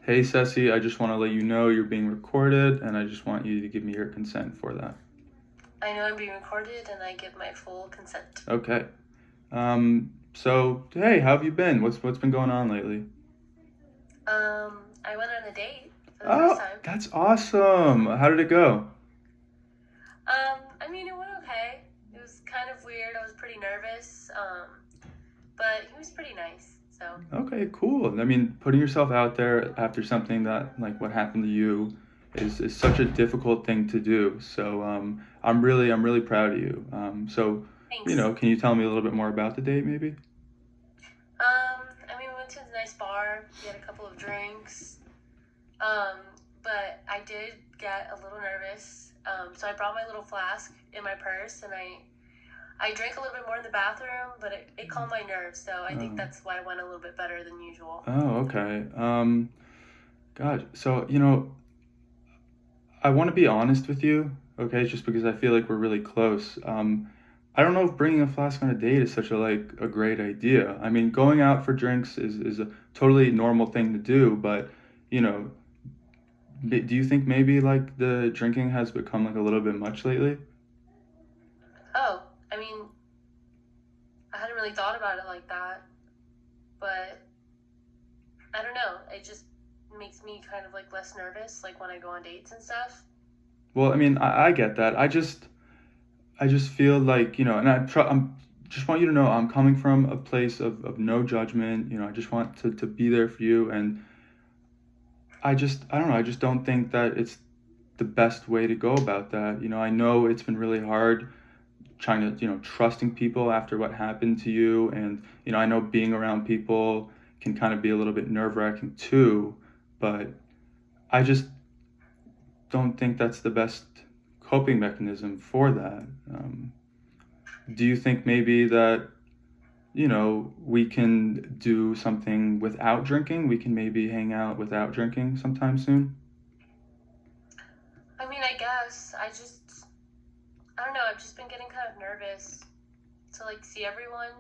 Hey, Ceci, I just want to let you know you're being recorded, and I just want you to give me your consent for that. I know I'm being recorded and I give my full consent. Okay. Hey, how have you been? What's been going on lately? I went on a date for the first Oh, time. that's awesome. How did it go? It went okay. It was kind of weird. I was pretty nervous, but he was pretty nice. So, Okay, cool. I mean, putting yourself out there after something that like what happened to you is such a difficult thing to do. I'm really proud of you. thanks. Can you tell me a little bit more about the date, maybe? We went to a nice bar. We had a couple of drinks. Um, but I did get a little nervous. So I brought my little flask in my purse and I drank a little bit more in the bathroom, but it calmed my nerves. So I think Oh, that's why it went a little bit better than usual. okay. God, I want to be honest with you, okay, just because I feel like we're really close. I don't know if bringing a flask on a date is such a great idea. I mean, going out for drinks is a totally normal thing to do, but you know, do you think maybe like the drinking has become like a little bit much lately? Oh, I mean, I hadn't really thought about it like that, but I don't know. It just makes me kind of like less nervous, like when I go on dates and stuff. Well, I mean, I get that. I just feel like, and I'm just want you to know I'm coming from a place of no judgment. I just want to be there for you. And I don't know, I just don't think that it's the best way to go about that. I know it's been really hard trying to, trusting people after what happened to you. And, I know being around people can kind of be a little bit nerve-wracking too, but I just don't think that's the best coping mechanism for that. Do you think maybe that, we can do something without drinking? We can maybe hang out without drinking sometime soon? I guess I don't know. I've just been getting kind of nervous to like see everyone.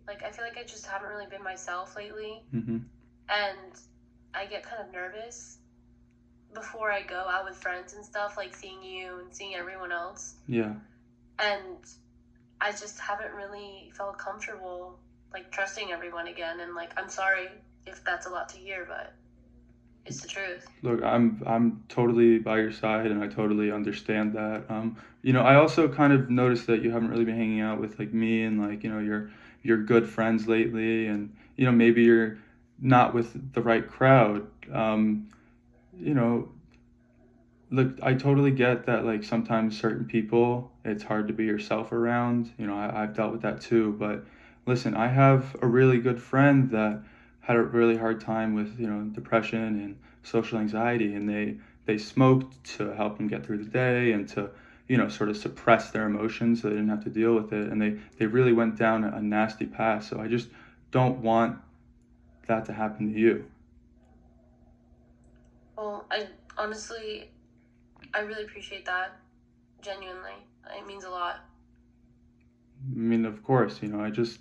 Like, I feel like I just haven't really been myself lately. Hmm. And I get kind of nervous before I go out with friends and stuff, like seeing you and seeing everyone else. Yeah. And I just haven't really felt comfortable like trusting everyone again. And like, I'm sorry if that's a lot to hear, but it's the truth. Look, I'm totally by your side, and I totally understand that. I also kind of noticed that you haven't really been hanging out with like me and like your good friends lately, and maybe you're not with the right crowd. You know, Look, I totally get that. Like sometimes certain people, it's hard to be yourself around. I've dealt with that too. But listen, I have a really good friend that had a really hard time with depression and social anxiety, and they smoked to help them get through the day and to sort of suppress their emotions so they didn't have to deal with it. And they really went down a nasty path. So I just don't want that to happen to you. Well, I honestly, I really appreciate that. Genuinely. It means a lot. I mean, of course, I just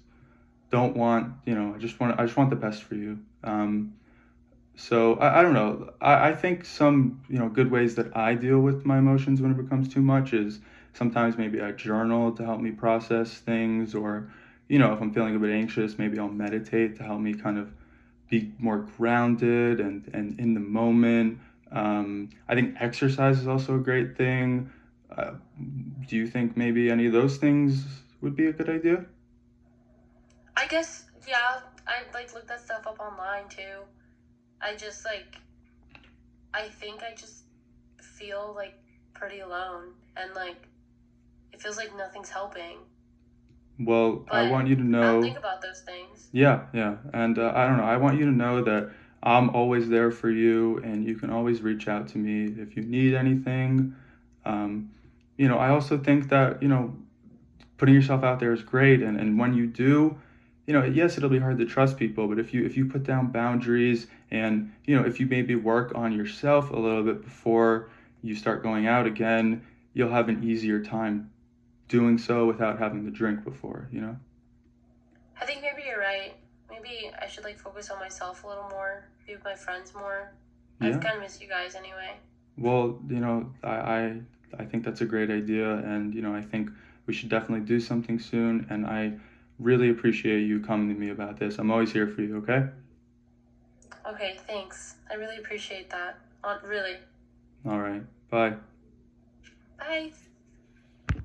don't want I just want the best for you. I don't know. I think some good ways that I deal with my emotions when it becomes too much is sometimes maybe I journal to help me process things, or if I'm feeling a bit anxious, maybe I'll meditate to help me kind of be more grounded and in the moment. I think exercise is also a great thing. uh, do you think maybe any of those things would be a good idea? I guess, yeah, I like looked that stuff up online too. I just like, I think I just feel like pretty alone and like it feels like nothing's helping. Well, I But want you to I'll think know. about those things. Yeah, yeah. And I don't know. I want you to know that I'm always there for you, and you can always reach out to me if you need anything. Um, I also think that, putting yourself out there is great. And when you do, yes, it'll be hard to trust people, but if you put down boundaries and, if you maybe work on yourself a little bit before you start going out again, you'll have an easier time doing so without having to drink before. I think maybe you're right. Maybe I should like focus on myself a little more, be with my friends more. I Yeah. kind of miss you guys anyway. Well, I think that's a great idea, and I think we should definitely do something soon. And I really appreciate you coming to me about this. I'm always here for you. Okay. Okay, thanks. I really appreciate that. Really. All right. Bye. Bye.